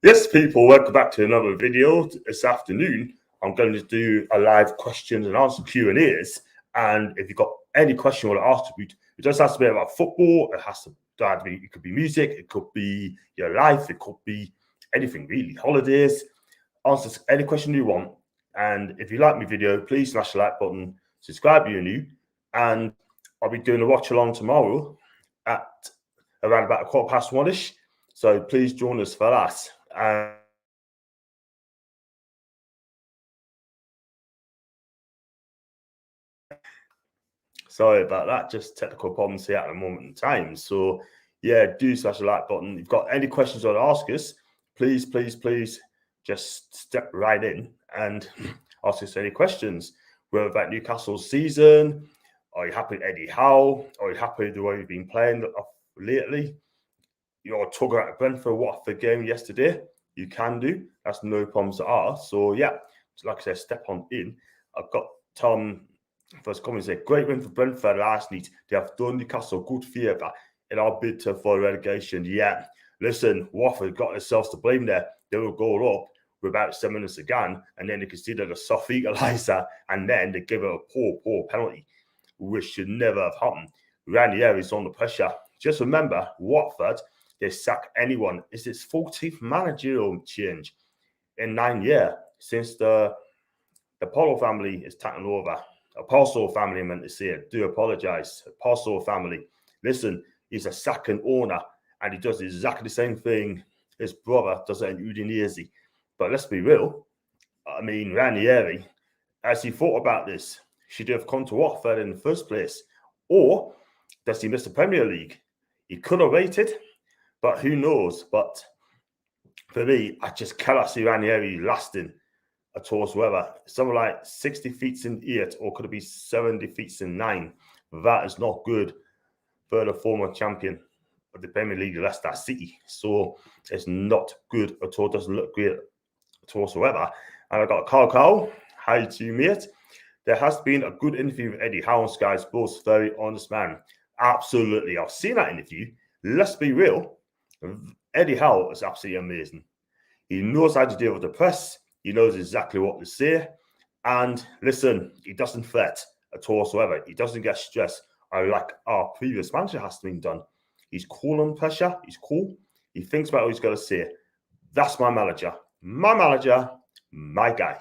Yes, people, welcome back to another video. This afternoon, I'm going to do a live questions and answer Q&As. And if you've got any question you want to ask, it doesn't have to be about football. It could be music. It could be your life. It could be anything, really. Holidays. Answer any question you want. And if you like my video, please smash the like button. Subscribe if you're new. And I'll be doing a watch along tomorrow at around about 1:15-ish. So please join us for that. Sorry about that, just technical problems here at the moment in time. So yeah, do smash the like button. If you've got any questions you want to ask us, please just step right in and ask us any questions. Whether about Newcastle's season, are you happy with Eddie Howe? Are you happy with the way we've been playing lately? You're talking about Brentford Watford game yesterday. You can do. That's no problems at all. So yeah, like I said, step on in. I've got Tom first comment said, great win for Brentford last night. They have done Newcastle good favour in our bid for relegation. Yeah, listen, Watford got themselves to blame there. They were goal up with about 7 minutes again, and then they conceded a soft equaliser, and then they gave it a poor penalty, which should never have happened. Ranieri's under pressure. Just remember, Watford, they sack anyone. It's its 14th managerial change in 9 years since the Polo family is taken over. Apostle family, I meant to say it. Do apologize. Apostle family. Listen, he's a second owner, and he does exactly the same thing his brother does it in Udinese. But let's be real. I mean, Ranieri, as he thought about this, should he have come to Watford in the first place? Or does he miss the Premier League? He could have waited, but who knows? But for me, I just cannot see Ranieri lasting at all whatsoever. Something like 60 feet in 8, or could it be 70 feet in 9? That is not good for the former champion of the Premier League, Leicester City. So it's not good at all. Doesn't look great at all whatsoever. And I got Carl. Hi to you, mate. There has been a good interview with Eddie Howe on Sky Sports. Very honest man. Absolutely. I've seen that interview. Let's be real. Eddie Howe is absolutely amazing. He knows how to deal with the press. He knows exactly what to say. And listen, he doesn't fret at all whatsoever. He doesn't get stressed like our previous manager has been done. He's cool under pressure. He's cool. He thinks about what he's got to say. That's my manager. My manager, my guy.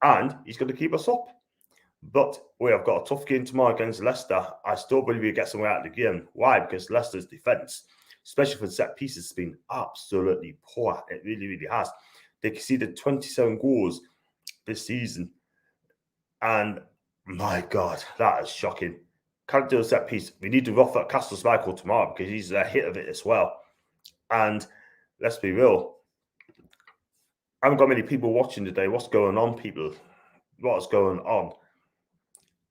And he's going to keep us up. But we have got a tough game tomorrow against Leicester. I still believe we get somewhere out of the game. Why? Because Leicester's defence, especially for set pieces, has been absolutely poor. It really has. They conceded 27 goals this season. And my God, that is shocking. Can't do a set piece. We need to rough up Castle Schmeichel tomorrow because he's a hit of it as well. And let's be real. I haven't got many people watching today. What's going on, people? What's going on?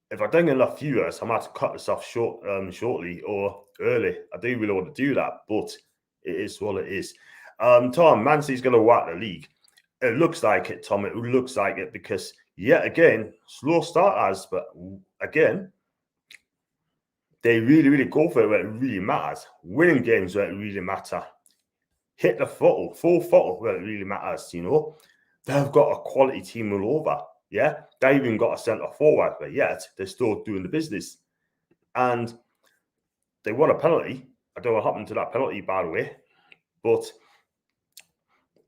If I don't get enough viewers, I might have to cut this off shortly or early. I do really want to do that, but it is what it is. Tom, Man City's going to whack the league. It looks like it, Tom. It looks like it because, yet again, slow starters, but again, they really go for it where it really matters. Winning games where it really matter. Hit the full throttle where it really matters, you know. They've got a quality team all over, yeah. They even got a centre forward, but yet they're still doing the business. And they won a penalty. I don't know what happened to that penalty, by the way, but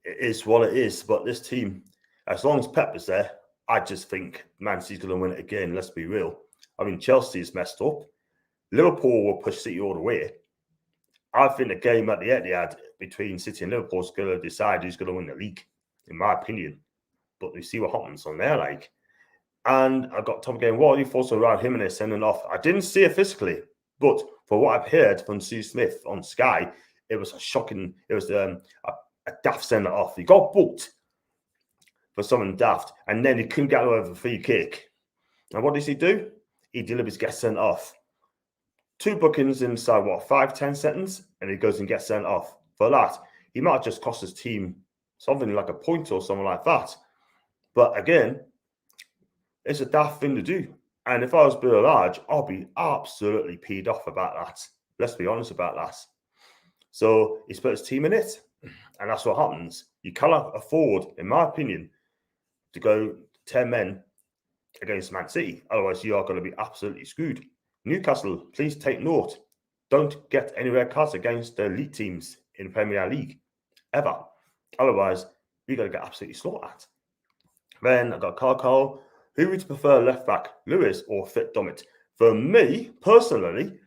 it is what it is. But this team, as long as Pep is there, I just think Man City's going to win it again. Let's be real. I mean, Chelsea's messed up. Liverpool will push City all the way. I think the game at the Etihad between City and Liverpool is going to decide who's going to win the league, in my opinion. But we see what happens on there, like. And I got Tom again. What are your thoughts around Jimenez sending off? I didn't see it physically, but for what I've heard from Sue Smith on Sky, it was a shocking. It was a daft send off. He got booked for something daft, and then he couldn't get away with a free kick. And what does he do? He delivers, gets sent off. 2 bookings inside, 5-10 seconds, and he goes and gets sent off. For that, he might have just cost his team something like a point or something like that. But again, it's a daft thing to do. And if I was Bill Large, I'll be absolutely peed off about that. Let's be honest about that. So he's put his team in it, and that's what happens. You cannot afford, in my opinion, to go 10 men against Man City. Otherwise, you are going to be absolutely screwed. Newcastle, please take note. Don't get any red cards against the elite teams in the Premier League, ever. Otherwise, we're going to get absolutely slaughtered. Then I've got Carl. Who would you prefer left back, Lewis or Fit Dummett? For me, personally,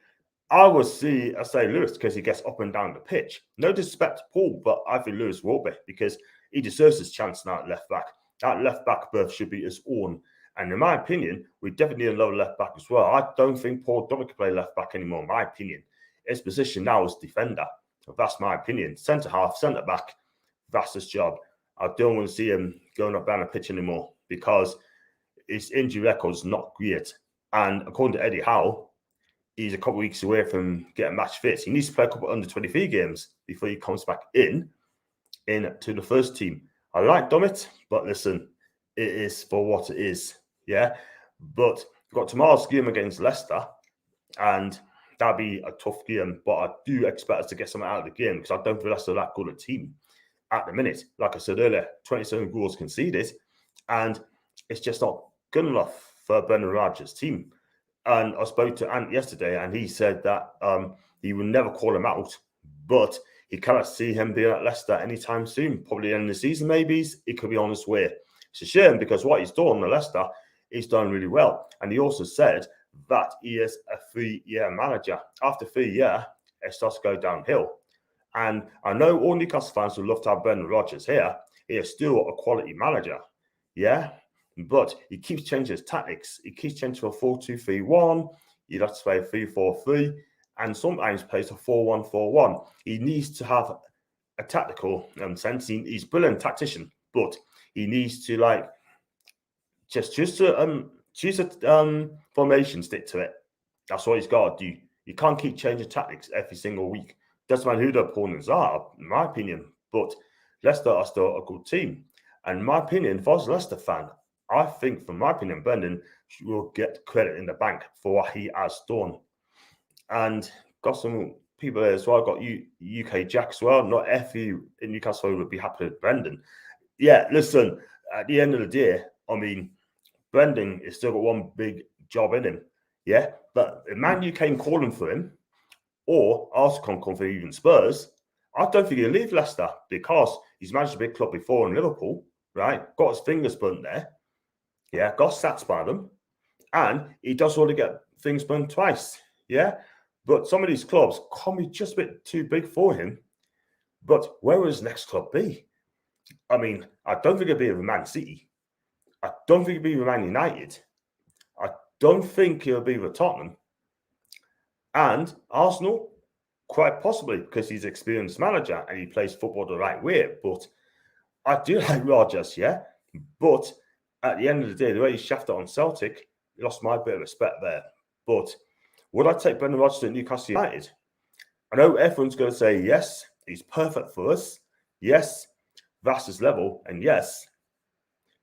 I would say Lewis because he gets up and down the pitch. No disrespect to Paul, but I think Lewis will be because he deserves his chance now at left back. That left back berth should be his own. And in my opinion, we definitely need another left back as well. I don't think Paul Dummett can play left back anymore, in my opinion. His position now is defender. So that's my opinion. Centre half, centre back, that's his job. I don't want to see him going up down the pitch anymore because his injury record is not great. And according to Eddie Howe, he's a couple of weeks away from getting match fit. He needs to play a couple of under-23 games before he comes back in to the first team. I like Dummett, but listen, it is for what it is. Yeah, but we've got tomorrow's game against Leicester, and that'll be a tough game. But I do expect us to get something out of the game because I don't feel Leicester that good a team at the minute. Like I said earlier, 27 goals conceded, and it's just not good enough for Brendan Rodgers' team. And I spoke to Ant yesterday, and he said that he would never call him out, but he cannot see him being at Leicester anytime soon. Probably in the season, maybe he could be on his way. It's a shame because what he's done at Leicester, he's done really well. And he also said that he is a 3-year manager. After 3 years, it starts to go downhill. And I know all Newcastle fans would love to have Brendan Rodgers here. He is still a quality manager. Yeah. But he keeps changing his tactics. He keeps changing to a 4-2-3-1. He'd have to play a 3-4-3. And sometimes plays a 4-1-4-1. He needs to have a tactical sense. He's a brilliant tactician, but he needs to just choose a formation, stick to it. That's what he's got to do. You can't keep changing tactics every single week. Doesn't matter who the opponents are, in my opinion. But Leicester are still a good team. And in my opinion, if I was a Leicester fan, I think, from my opinion, Brendan will get credit in the bank for what he has done. And got some people there as well. Got UK Jack as well. Not every in Newcastle would be happy with Brendan. Yeah, listen, at the end of the day, I mean, Brendan has still got one big job in him. Yeah, but if Man U came calling for him, or Arsenal come for even Spurs, I don't think he'll leave Leicester because he's managed a big club before in Liverpool, right? Got his fingers burnt there. Yeah, got stats by them. And he does want to get things burnt twice. Yeah. But some of these clubs can be just a bit too big for him. But where will his next club be? I mean, I don't think it'll be with Man City. I don't think it'll be with Man United. I don't think it'll be with Tottenham. And Arsenal, quite possibly, because he's an experienced manager and he plays football the right way. But I do like Rodgers, yeah. But at the end of the day, the way he shafted on Celtic, he lost my bit of respect there. But would I take Brendan Rodgers to Newcastle United? I know everyone's going to say, yes, he's perfect for us. Yes, that's his level. And yes,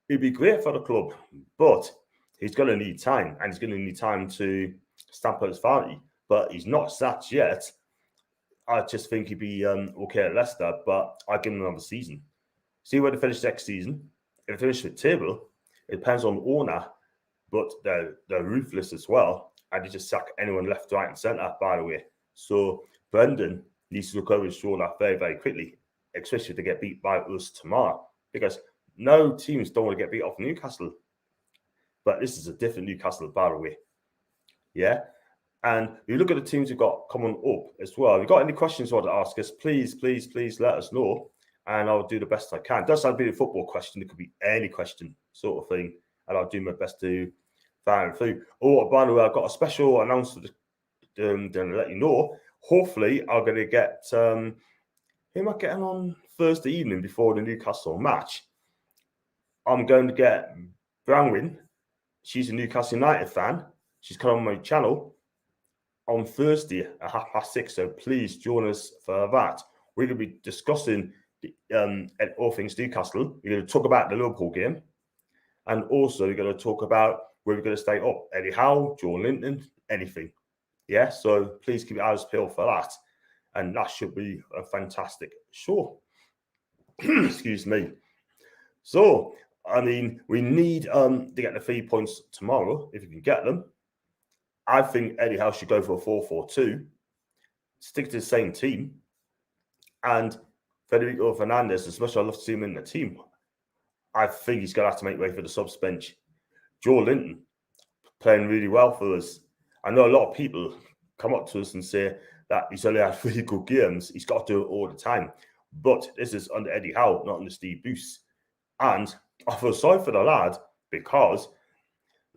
he'd be great for the club. But he's going to need time. And he's going to need time to stamp out his value. But he's not sat yet. I just think he'd be okay at Leicester. But I'd give him another season. See where they finish next season. If they finish the table, it depends on the owner. But they're ruthless as well. And they just sack anyone left, right, and centre, by the way. So Brendan needs to look over his shoulder very, very quickly, especially if they get beat by us tomorrow. Because no teams don't want to get beat off Newcastle. But this is a different Newcastle, by the way. Yeah? And you look at the teams we've got coming up as well. If you've got any questions you want to ask us, please let us know. And I'll do the best I can. It doesn't have to be a football question. It could be any question sort of thing. And I'll do my best to find through. Oh, by the way, I've got a special announcement to let you know. Hopefully, I'm going to get... who am I getting on Thursday evening before the Newcastle match? I'm going to get Branwyn. She's a Newcastle United fan. She's coming on my channel on Thursday at 6:30. So please join us for that. We're going to be discussing all things Newcastle. We're going to talk about the Liverpool game. And also, we're going to talk about where we're going to stay up. Eddie Howe, John Linton, anything. Yeah, so please keep your eyes peeled for that. And that should be a fantastic show. Excuse me. So, I mean, we need to get the 3 points tomorrow if we can get them. I think Eddie Howe should go for a 4-4-2, stick to the same team, and Federico Fernandez, as much as I love to see him in the team, I think he's going to have to make way for the subs bench. Joe Linton playing really well for us. I know a lot of people come up to us and say that he's only had 3 good games. He's got to do it all the time. But this is under Eddie Howe, not under Steve Bruce. And I feel sorry for the lad because,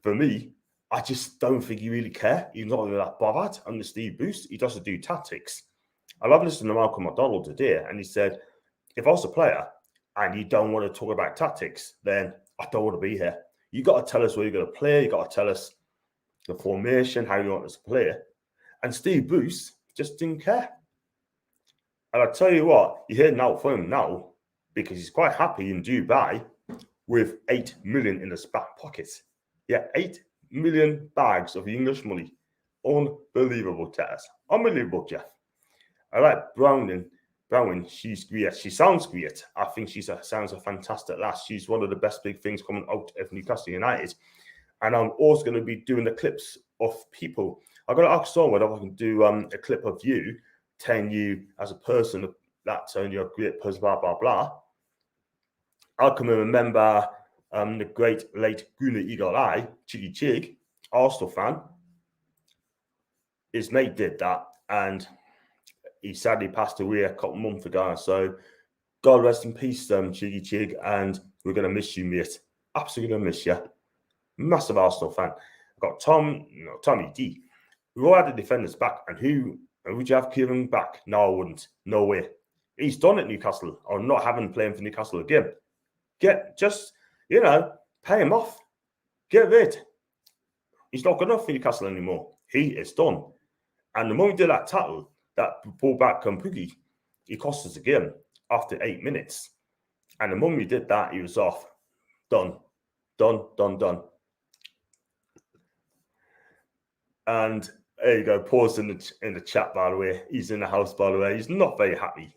for me, I just don't think he really cares. He's not really that bothered under Steve Bruce. He doesn't do tactics. I love listening to Malcolm McDonald today, and he said, if I was a player and you don't want to talk about tactics, then I don't want to be here. You got to tell us where you're going to play. You got to tell us the formation, how you want us to play. And Steve Bruce just didn't care. And I tell you what, you're hearing out for him now because he's quite happy in Dubai with 8 million in his back pocket. Yeah, 8 million bags of English money. Unbelievable, Taz. Unbelievable, Jeff. I like Browning. She's great. She sounds great. I think she sounds a fantastic lass. She's one of the best big things coming out of Newcastle United. And I'm also going to be doing the clips of people. I'm going to ask someone if I can do a clip of you, telling you as a person that you're a great person, blah, blah, blah. I can remember the great late Gunnar Eagle Eye, Chiggy Chig, Arsenal fan. His mate did that, and he sadly passed away a couple of months ago. So God rest in peace, Chiggy Chig, and we're going to miss you, mate. Absolutely going to miss you. Massive Arsenal fan. I've got Tommy D. We all had the defenders back, and who would you have Kieran back? No, I wouldn't. No way. He's done at Newcastle, or not having playing for Newcastle again. Pay him off. Get rid. He's not good enough for Newcastle anymore. He is done. And the moment he did that tackle, that pulled back Kumpuki, he cost us a game after 8 minutes. And the moment he did that, he was off. Done. And there you go. Pause in the chat, by the way. He's in the house, by the way. He's not very happy.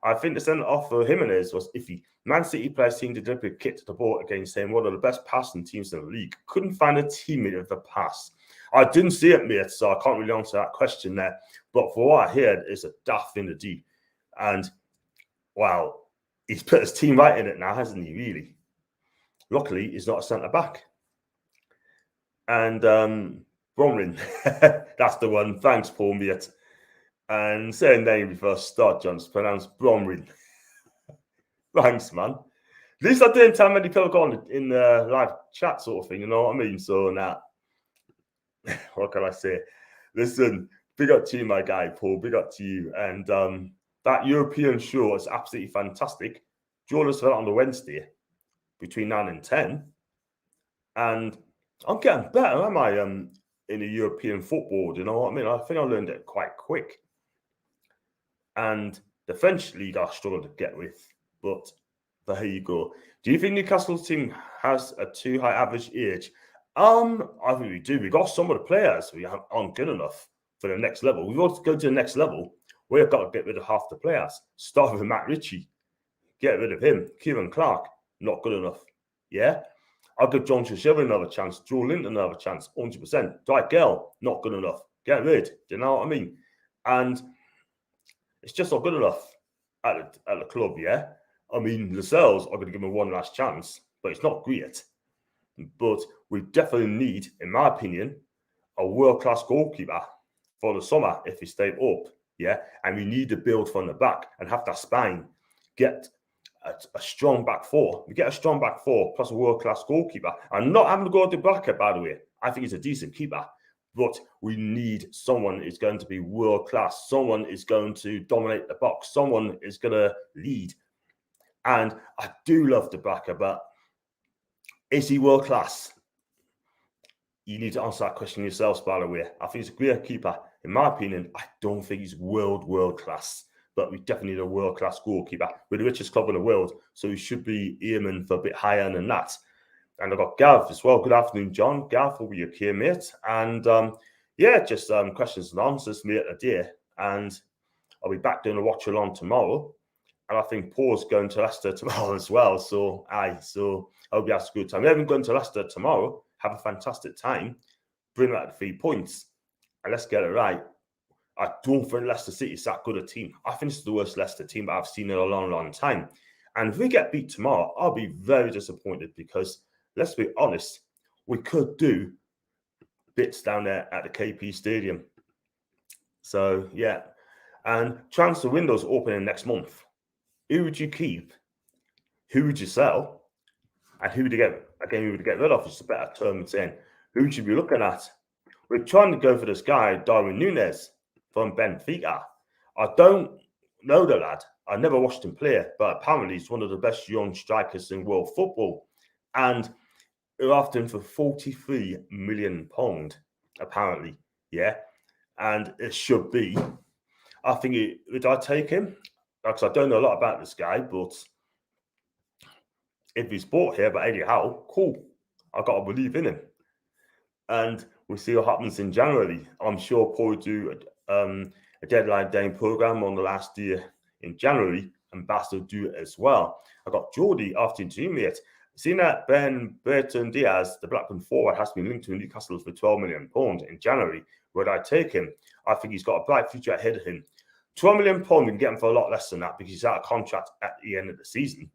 I think the send off for Jimenez was iffy. Man City players seemed to deliver kit to the ball against him, one of the best passing teams in the league. Couldn't find a teammate of the pass. I didn't see it, mate, so I can't really answer that question there. But for what I heard, it's a daft thing to do. And, wow, he's put his team right in it now, hasn't he, really? Luckily, he's not a centre-back. And Bromlin, that's the one. Thanks, Paul, mate. And saying name before I start, John, it's pronounced Bromlin. Thanks, man. At least I didn't tell many people go in the live chat sort of thing, you know what I mean? So now, what can I say? Listen, big up to you, my guy, Paul. Big up to you. And that European show is absolutely fantastic. Join us for that on the Wednesday between 9 and 10. And I'm getting better, am I, in the European football, you know what I mean? I think I learned it quite quick. And the French league I struggled to get with, but there you go. Do you think Newcastle's team has a too high average age? I think we do. We got some of the players who aren't good enough for the next level. We want to go to the next level. We've got to get rid of half the players. Start with Matt Ritchie. Get rid of him. Kieran Clark, not good enough. Yeah? I'll give John Shisheva another chance. Joe Linton another chance. 100%. Dwight Gale, not good enough. Get rid. Do you know what I mean? And it's just not good enough at the club, yeah? I mean, Lascelles are going to give him one last chance, but it's not great. But we definitely need, in my opinion, a world-class goalkeeper for the summer if we stay up, yeah? And we need to build from the back and have that spine. Get a strong back four. We get a strong back four plus a world-class goalkeeper. I'm not having to go to Barker, by the way. I think he's a decent keeper. But we need someone who's going to be world-class. Someone is going to dominate the box. Someone is going to lead. And I do love the Barker, but is he world-class? You need to answer that question yourselves, by the way. I think he's a great keeper. In my opinion, I don't think he's world-class. But we definitely need a world-class goalkeeper. We're the richest club in the world, so we should be aiming for a bit higher than that. And I've got Gav as well. Good afternoon, John. Gav will be okay, mate. And just questions and answers, mate, a day. And I'll be back doing a watch-along tomorrow. And I think Paul's going to Leicester tomorrow as well. So I hope he has a good time. If you're going to Leicester tomorrow, have a fantastic time. Bring back the 3 points. And let's get it right. I don't think Leicester City is that good a team. I think it's the worst Leicester team that I've seen in a long, long time. And if we get beat tomorrow, I'll be very disappointed because, let's be honest, we could do bits down there at the KP Stadium. So, yeah. And transfer window's opening next month. Who would you keep? Who would you sell? And who would you get? Again, who would you get rid of? It's a better term than saying who would you be looking at? We're trying to go for this guy, Darwin Núñez from Benfica. I don't know the lad. I never watched him play, but apparently he's one of the best young strikers in world football. And we're after him for £43 million, apparently. Yeah. And it should be. I think, would I take him? Because I don't know a lot about this guy, but if he's bought here by Eddie Howe, cool. I've got to believe in him. And we'll see what happens in January. I'm sure Paul will do a deadline day program on the last year in January, and Bass will do it as well. I got Geordie after interviewing it. Seeing that Brereton Diaz, the Blackburn forward, has been linked to Newcastle for £12 million in January, would I take him? I think he's got a bright future ahead of him. £12 million, we can get him for a lot less than that because he's out of contract at the end of the season.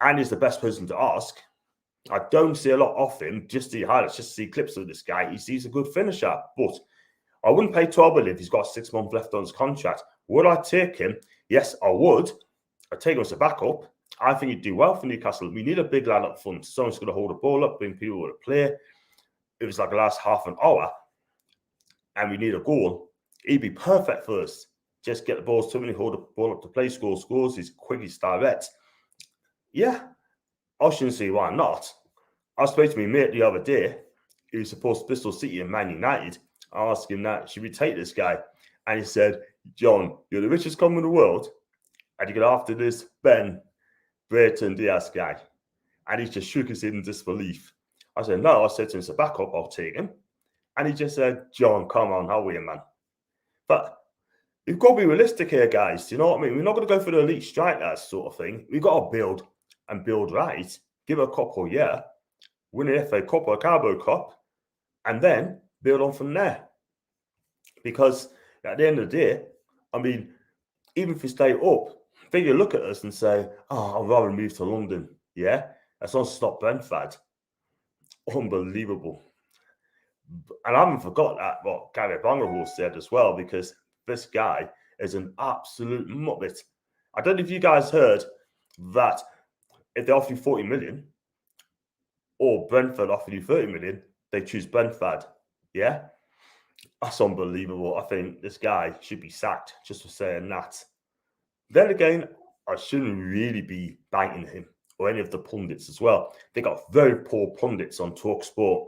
And he's the best person to ask. I don't see a lot of him, just see highlights, just see clips of this guy. He's a good finisher, but I wouldn't pay 12 million if he's got 6 months left on his contract. Would I take him? Yes, I would. I'd take him as a backup. I think he'd do well for Newcastle. We need a big lad up front. Someone's going to hold the ball up, bring people to play. It was like the last half an hour, and we need a goal. He'd be perfect for us. Just get the balls to him, hold the ball up to play, scores. He's quick, he's direct. Yeah, I shouldn't see why not. I spoke to my mate the other day, who supports Bristol City and Man United. I asked him that, should we take this guy? And he said, John, you're the richest club in the world, and you get after this Brereton Diaz guy. And he just shook his head in disbelief. I said, no, I said to him, it's a backup, I'll take him. And he just said, John, come on, how are you, man? But we've got to be realistic here, guys. You know what I mean? We're not going to go for the elite strikers sort of thing. We've got to build and build right. Give it a couple year, win an FA Cup or a Carabao Cup, and then build on from there. Because at the end of the day, I mean, even if we stay up, then you look at us and say, oh, I'd rather move to London. Yeah? That's not Brentford. Unbelievable. And I haven't forgot that what Gary Bangerhall said as well, because this guy is an absolute muppet. I don't know if you guys heard that if they offer you 40 million or Brentford offer you 30 million, they choose Brentford. Yeah? That's unbelievable. I think this guy should be sacked just for saying that. Then again, I shouldn't really be biting him or any of the pundits as well. They got very poor pundits on TalkSport.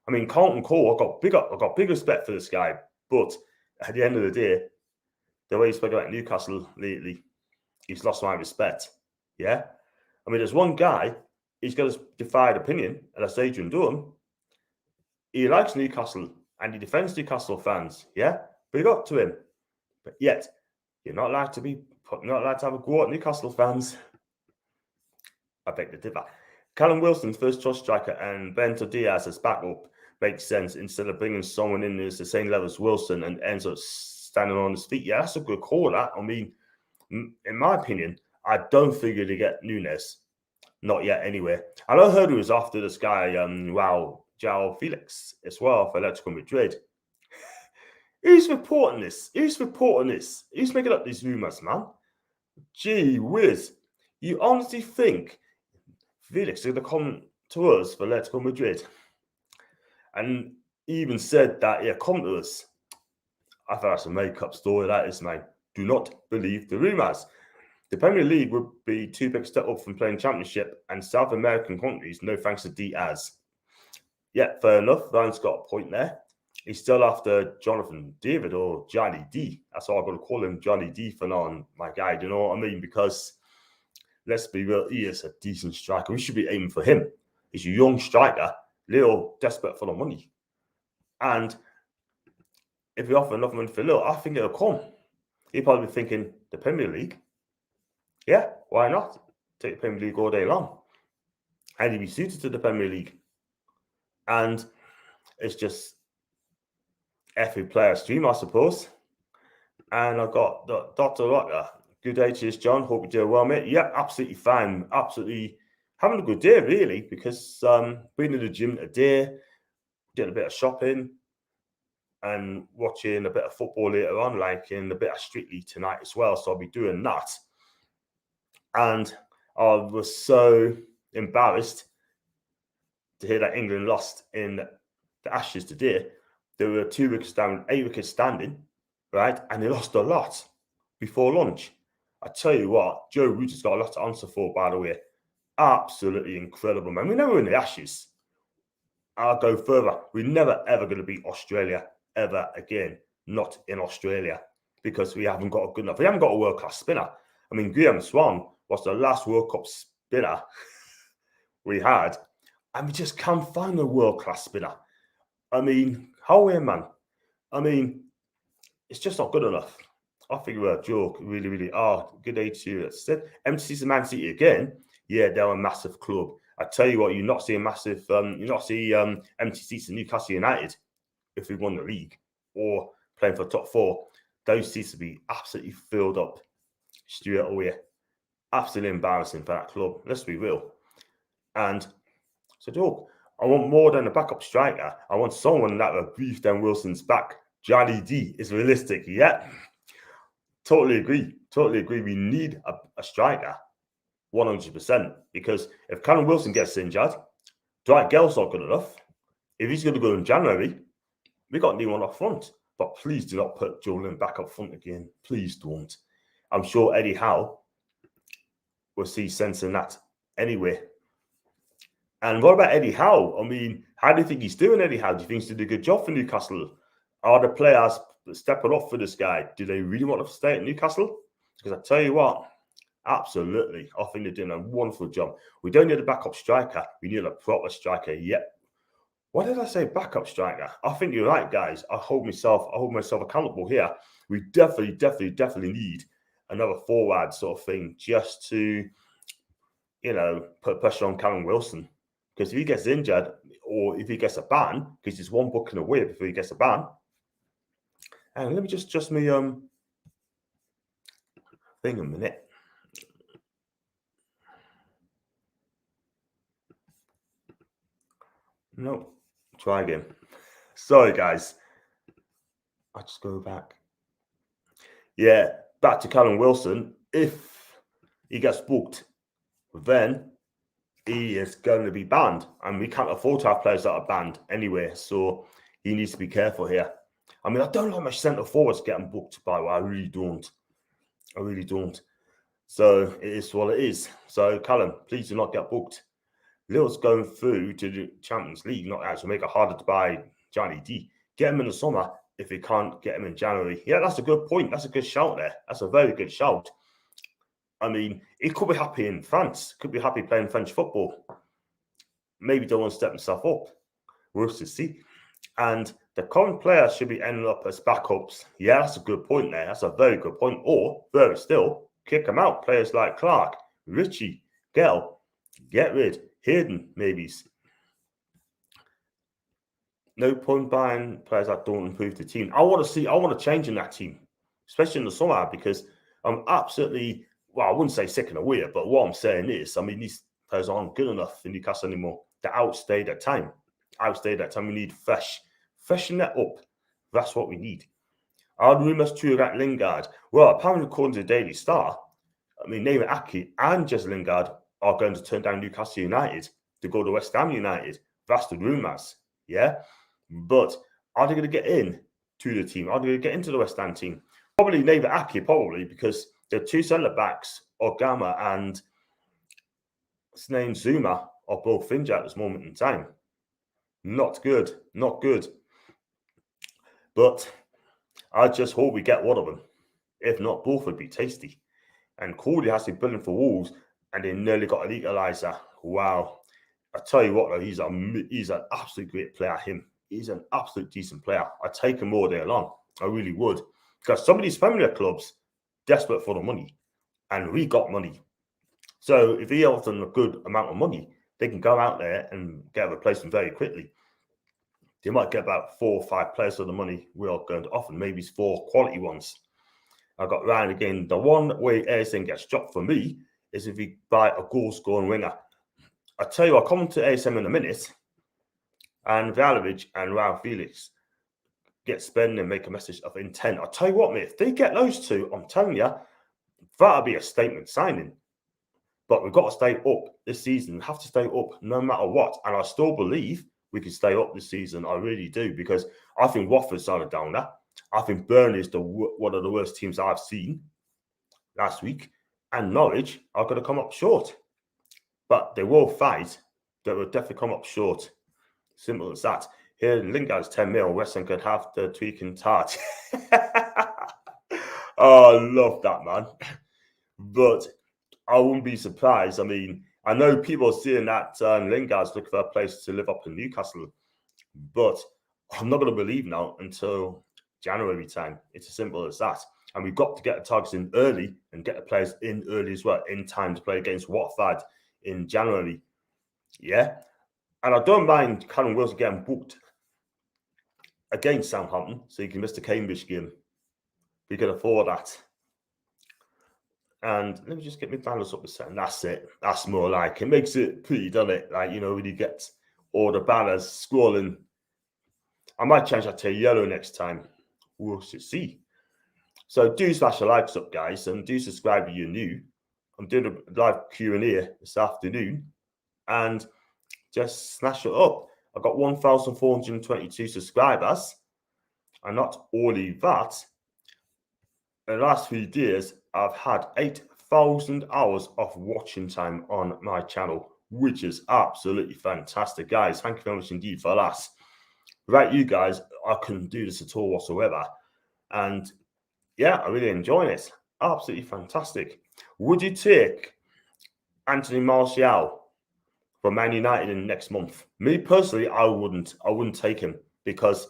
I mean, Carlton Cole, I've got big respect for this guy, but at the end of the day, the way he spoke about Newcastle lately, he's lost my respect. Yeah? I mean, there's one guy, he's got a defied opinion, and that's Adrian Durham. He likes Newcastle, and he defends Newcastle fans. Yeah? Big up to him. But yet, you're not allowed to have a go at Newcastle fans. I beg to differ. Callum Wilson's first choice striker and Bento Diaz as backup makes sense instead of bringing someone in who's the same level as Wilson and ends up standing on his feet. Yeah, that's a good call, that. I mean, in my opinion, I don't figure to get Núñez. Not yet, anyway. And I heard he was after this guy, João Felix, as well, for Atletico Madrid. Who's reporting this? Who's making up these rumours, man? Gee whiz. You honestly think Felix is going to come to us for Atletico Madrid? And he even said that, yeah, come to us. I thought that's a make-up story, that is, mate. Do not believe the rumours. The Premier League would be too big a step up from playing Championship and South American countries, no thanks to Diaz. Yeah, fair enough. Ryan's got a point there. He's still after Jonathan David or Johnny D. That's all I'm going to call him, Johnny D, for now, my guy. Do you know what I mean? Because let's be real, he is a decent striker. We should be aiming for him. He's a young striker, little desperate for the money. And if we offer enough money for little, I think it'll come. He'll probably be thinking the Premier League. Yeah, why not? Take the Premier League all day long. And he'd be suited to the Premier League. And it's just every player stream, I suppose. And I've got Dr. Rocker. Good day to you, John. Hope you're doing well, mate. Yeah, absolutely fine. Absolutely having a good day, really, because been to the gym today, did a bit of shopping, and watching a bit of football later on, like in a bit of Strictly tonight as well. So I'll be doing that. And I was so embarrassed to hear that England lost in the Ashes today. There were 2 wickets down, 8 wickets standing, right? And they lost a lot before lunch. I tell you what, Joe Root has got a lot to answer for, by the way. Absolutely incredible, man. We never win the Ashes. I'll go further. We're never, ever going to beat Australia ever again. Not in Australia, because we haven't got a good enough. We haven't got a world-class spinner. I mean, Graham Swan was the last World Cup spinner we had, and we just can't find a world-class spinner. I mean, how weird, man. I mean, it's just not good enough. I think we're a joke, really, really. Good day to you. MTC's Man City again. Yeah, they're a massive club. I tell you what, you're not seeing massive. You're not seeing empty seats in Newcastle United if we won the league or playing for top 4. Those seats would be absolutely filled up straight away. Absolutely embarrassing for that club. Let's be real. And so, dog, I want more than a backup striker. I want someone that will brief Dan Wilson's back. Johnny D is realistic. Yeah, totally agree. Totally agree. We need a striker, 100%. Because if Callum Wilson gets injured, Dwight Gale's not good enough. If he's going to go in January, we got anyone up front. But please do not put Joe back up front again. Please don't. I'm sure Eddie Howe will see sense in that anyway. And what about Eddie Howe? I mean, how do you think he's doing, Eddie Howe? Do you think he's doing a good job for Newcastle? Are the players stepping up for this guy? Do they really want to stay at Newcastle? Because I tell you what, absolutely. I think they're doing a wonderful job. We don't need a backup striker. We need a proper striker. Yep. What did I say? Backup striker. I think you're right, guys. I hold myself accountable here. We definitely need another forward sort of thing just to, put pressure on Callum Wilson. Because if he gets injured or if he gets a ban, because he's one booking away before he gets a ban. And let me just adjust my thing a minute. No, try again. Sorry, guys. I'll just go back. Yeah, back to Callum Wilson. If he gets booked, then he is going to be banned. And we can't afford to have players that are banned anyway. So he needs to be careful here. I mean, I don't like my centre forwards getting booked, by the way. I really don't. So it is what it is. So Callum, please do not get booked. Lille's going through to the Champions League, not actually make it harder to buy Johnny D. Get him in the summer if you can't get him in January. Yeah, that's a good point. That's a good shout there. That's a very good shout. I mean, he could be happy in France. Could be happy playing French football. Maybe don't want to step himself up. We'll see. And the current players should be ending up as backups. Yeah, that's a good point there. That's a very good point. Or, further still, kick them out. Players like Clark, Richie, Gell, get rid. Hayden, maybe. No point buying players that don't improve the team. I want to change in that team, especially in the summer, because I'm absolutely, I wouldn't say sick and away, but what I'm saying is, I mean, these players aren't good enough in Newcastle anymore. They outstayed their time. We need freshen that up. That's what we need. Are the rumours true about Lingard? Well, apparently, according to the Daily Star, I mean, Nathan Ake and Jez Lingard are going to turn down Newcastle United to go to West Ham United. That's the rumours, yeah? But are they going to get in to the team? Are they going to get into the West Ham team? Probably Nathan Ake, because the 2 centre-backs, Ogama and his name Zuma, are both injured at this moment in time. Not good. But I just hope we get one of them. If not, both would be tasty. And Cordy has to be building for Wolves, and they nearly got an equaliser. Wow. I tell you what, though, he's an absolute great player, him. He's an absolute decent player. I'd take him all day long. I really would. Because some of these familiar clubs, desperate for the money. and we got money. So if he offers them a good amount of money, they can go out there and get a replacement very quickly. They might get about 4 or 5 players for the money we are going to offer, maybe 4 quality ones. I got Ryan again. The one way ASM gets dropped for me is if you buy a goal-scoring winger. I tell you, I'll come to ASM in a minute, and Vlahovic and Ryan Felix get spent and make a message of intent. I'll tell you what, mate, if they get those two, I'm telling you, that'll be a statement signing. But we've got to stay up this season. We have to stay up no matter what. And I still believe we can stay up this season. I really do, because I think Watford's on a downer. I think Burnley is one of the worst teams I've seen last week. And Norwich are going to come up short. But they will fight. They will definitely come up short. Simple as that. Here, Lingard's 10 mil. West Ham could have the tweaking tart. Oh, I love that, man. But I wouldn't be surprised. I mean, I know people are seeing that Lingard's looking for a place to live up in Newcastle, but I'm not going to believe now until January time. It's as simple as that. And we've got to get the targets in early and get the players in early as well, in time to play against Watford in January. Yeah. And I don't mind Callum Wilson getting booked against Southampton so you can miss the Cambridge game. We can afford that. And let me just get my banners up a second. That's it. That's more like it. Makes it pretty, doesn't it? Like, you know, when you get all the banners scrolling. I might change that to yellow next time. We'll see. So do smash the likes up, guys, and do subscribe if you're new. I'm doing a live Q&A this afternoon, and just smash it up. I've got 1,422 subscribers, and not only that, in the last few days, I've had 8,000 hours of watching time on my channel, which is absolutely fantastic, guys. Thank you very much indeed for that. Without you guys, I couldn't do this at all whatsoever. And yeah, I really enjoy it. Absolutely fantastic. Would you take Anthony Martial for Man United in next month? Me personally, I wouldn't. I wouldn't take him, because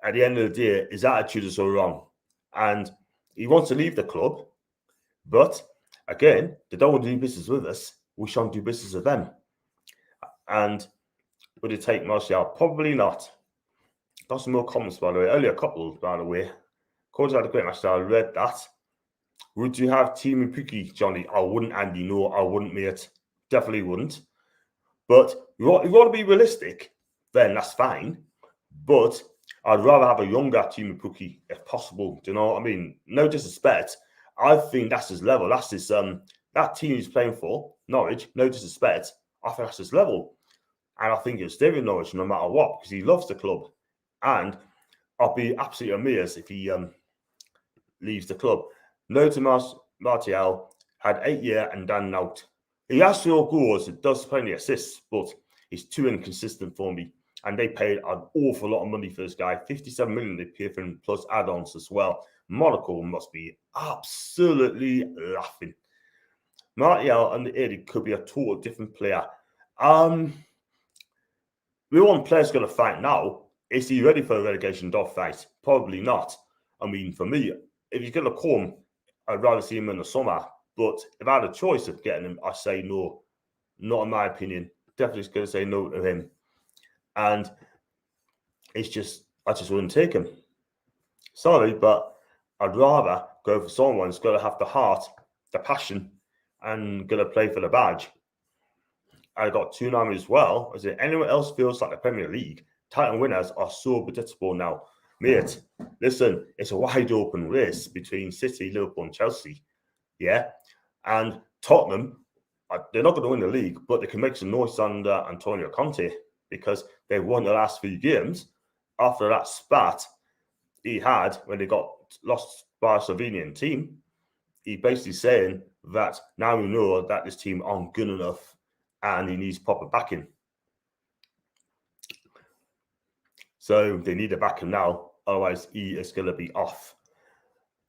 at the end of the day, his attitude is so wrong. And he wants to leave the club, but again, they don't want to do business with us. We shan't do business with them. And would it take Martial? Probably not. Got some more comments, by the way. Only a couple, by the way. Coach had a great match. I read that. Would you have Teemu Pukki, Johnny? I wouldn't, Andy. No, I wouldn't, mate. Definitely wouldn't. But you want to be realistic, then that's fine. But I'd rather have a younger Teemu Pukki if possible. Do you know what I mean? No disrespect. I think that's his level. That's his that team he's playing for, Norwich. No disrespect. I think that's his level, and I think he'll stay with Norwich no matter what, because he loves the club. And I'll be absolutely amazed if he leaves the club. No to Martial, had 8 years and done out. He has 4 goals. It does plenty of assists, but he's too inconsistent for me. And they paid an awful lot of money for this guy. 57 million they paid for him, plus add-ons as well. Monaco must be absolutely laughing. Martial and Eddie could be a total different player. We want players going to fight now. Is he ready for a relegation dogfight? Probably not. I mean, for me, if he's going to come, I'd rather see him in the summer. But if I had a choice of getting him, I say no. Not in my opinion. Definitely going to say no to him. And it's just, I just wouldn't take him. Sorry, but I'd rather go for someone who's got to have the heart, the passion, and going to play for the badge. I got Toonami as well. Is there anyone else feels like the Premier League title winners are so predictable now? Mate, listen, it's a wide open race between City, Liverpool, and Chelsea. Yeah. And Tottenham, they're not going to win the league, but they can make some noise under Antonio Conte, because they won the last few games after that spat he had when they got lost by a Slovenian team. He basically saying that now we know that this team aren't good enough and he needs proper backing. So they need a backing now, otherwise he is going to be off.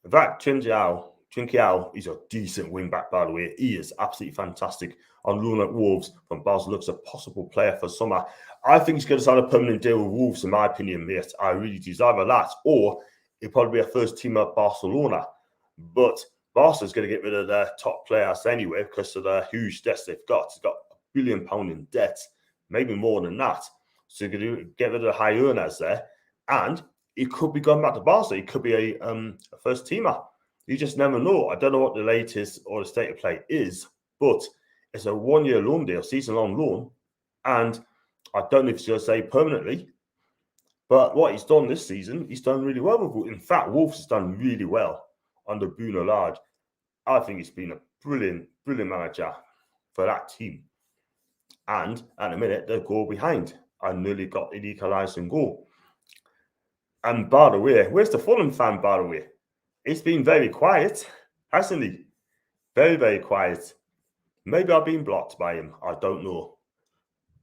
That Trinkiao is a decent wing back, by the way. He is absolutely fantastic. On loan at Wolves from Basel, looks a possible player for summer. I think he's going to sign a permanent deal with Wolves, in my opinion, mate. I really do. Either that, or he'll probably be a first team at Barcelona. But Barca's going to get rid of their top players anyway because of the huge debts they've got. They've got £1 billion in debt, maybe more than that. So you're going to get rid of the high earners there. And he could be going back to Barca. He could be a first teamer. You just never know. I don't know what the latest or the state of play is, but it's a 1-year loan deal, season-long loan. And I don't know if it's going to say permanently, but what he's done this season, he's done really well with Wolves. In fact, Wolves has done really well under Bruno Lage. I think he's been a brilliant manager for that team. And at the minute, they're goal behind. I nearly got an equalising goal. And by the way, where's the Fulham fan, by the way? It's been very quiet, hasn't he? Very, very quiet. Maybe I've been blocked by him. I don't know.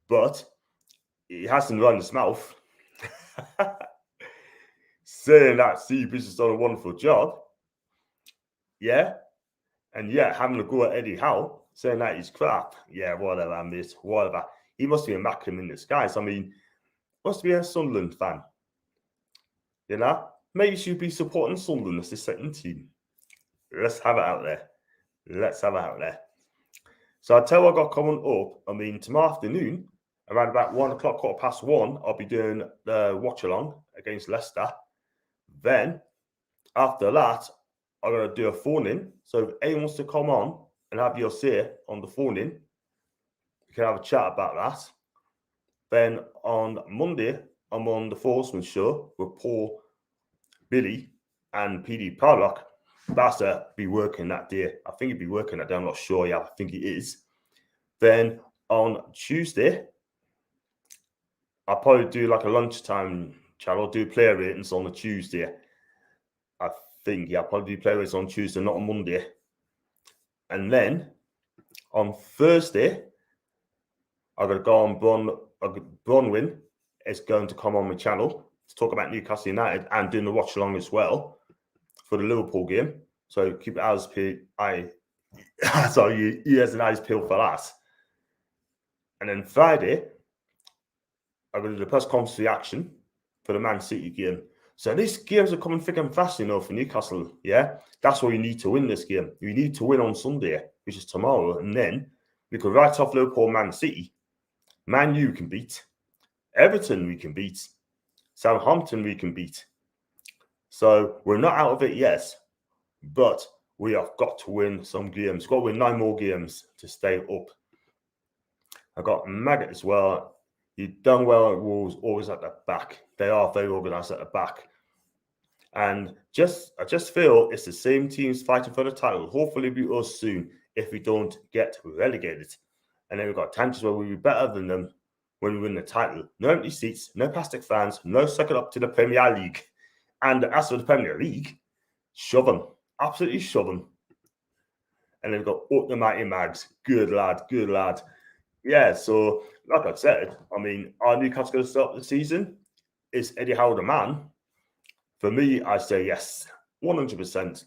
But he hasn't run his mouth. Saying that Steve Bruce has done a wonderful job. Yeah. And yeah, having a go at Eddie Howe, saying that he's crap. Yeah, whatever, mate. Whatever. He must be a Macklin in disguise. I mean, must be a Sunderland fan. You know? Maybe you should be supporting Sunderland as the second team. Let's have it out there. Let's have it out there. So I'll tell you what I got coming up. I mean, tomorrow afternoon, around about 1 o'clock, 1:15, I'll be doing the watch-along against Leicester. Then, after that, I'm going to do a phone-in. So if anyone wants to come on and have your say on the phone-in, we can have a chat about that. Then on Monday, I'm on the Forsman show with Paul, Billy, and PD Padlock. Basta be working that day. I think he'd be working that day. I'm not sure. Yeah, I think he is. Then on Tuesday, I'll probably do like a lunchtime channel, do player ratings on the Tuesday. I think, yeah, I'll probably do player ratings on Tuesday, not on Monday. And then on Thursday, I'm going to go on Bronwyn is going to come on my channel to talk about Newcastle United and doing the watch along as well for the Liverpool game. So keep your ears peeled. Ears and eyes peeled for that. And then Friday, I'm going to do the press conference reaction for the Man City game. So these games are coming thick and fast, you know, for Newcastle. Yeah, that's why you need to win this game. You need to win on Sunday, which is tomorrow, and then we can write off Liverpool, Man City. Man U can beat. Everton we can beat. Southampton we can beat. So we're not out of it yet, but we have got to win some games. We've got to win 9 more games to stay up. I got Maggot as well. You've done well at Wolves, always at the back. They are very organised at the back. And I just feel it's the same teams fighting for the title. Hopefully it'll be us soon if we don't get relegated. And then we've got chances where we'll be better than them when we win the title. No empty seats, no plastic fans, no second up to the Premier League. And as for the Premier League, shove them. Absolutely shove them. And then we've got Up the Mighty Mags. Good lad, good lad. Yeah, so like I said, I mean, are Newcastle going to start the season? Is Eddie Howe the man? For me, I say yes, 100%.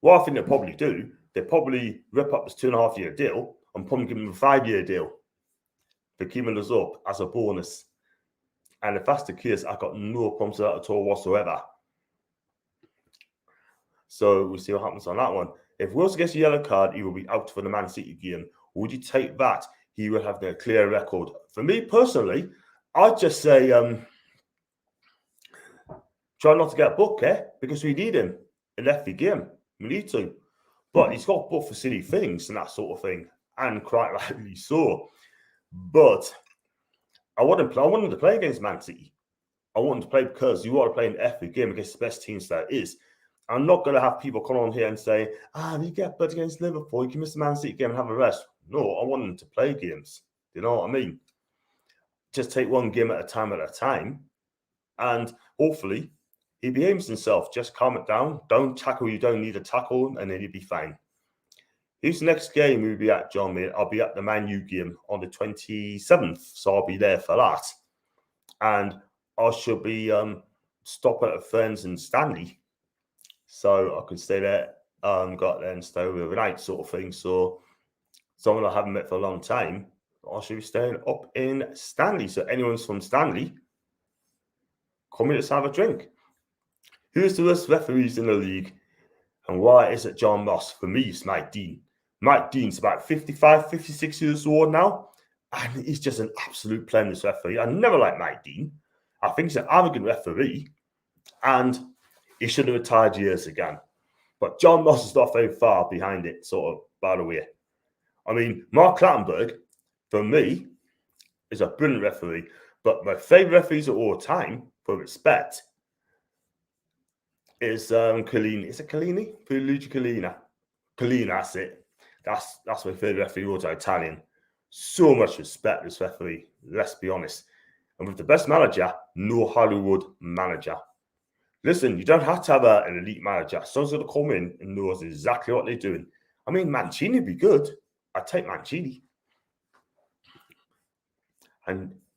What I think they'll probably do, they'll probably rip up this 2.5-year deal and probably give him a 5-year deal for keeping us up as a bonus. And if that's the case, I've got no problems with that at all whatsoever. So we'll see what happens on that one. If Wilson gets a yellow card, he will be out for the Man City game. Would you take that? He will have the clear record. For me personally, I'd just say try not to get booked, because we need him in every game. We need to. But he's got booked for silly things and that sort of thing, and quite rightly so. But I want him to play against Man City. I want him to play because you want to play in every game against the best teams there is. I'm not going to have people come on here and say, if you get blood against Liverpool, you can miss the Man City game and have a rest. No, I want them to play games. You know what I mean? Just take one game at a time. And hopefully he behaves himself. Just calm it down. Don't tackle you don't need a tackle, and then you'll be fine. Who's the next game we'll be at, John? I'll be at the Man U game on the 27th. So I'll be there for that. And I should be stopping at a friend's in Stanley. So I can stay there, got there and stay overnight sort of thing. So someone I haven't met for a long time, I should be staying up in Stanley. So anyone's from Stanley, come here, let's have a drink. Who's the worst referees in the league? And why is it John Moss? For me, it's Mike Dean. Mike Dean's about 55, 56 years old now, and he's just an absolute plenus referee. I never liked Mike Dean. I think he's an arrogant referee, and he should have retired years ago. But John Moss is not very far behind it, sort of, by the way. I mean, Mark Clattenburg, for me, is a brilliant referee. But my favourite referees of all time, for respect, is Collini. Is it Collini? Luigi Collina. Collina, that's it. That's my favourite referee of all time, Italian. So much respect, this referee, let's be honest. And with the best manager, no Hollywood manager. Listen, you don't have to have an elite manager. Someone's going to come in and knows exactly what they're doing. I mean, Mancini would be good. I'd take Mancini.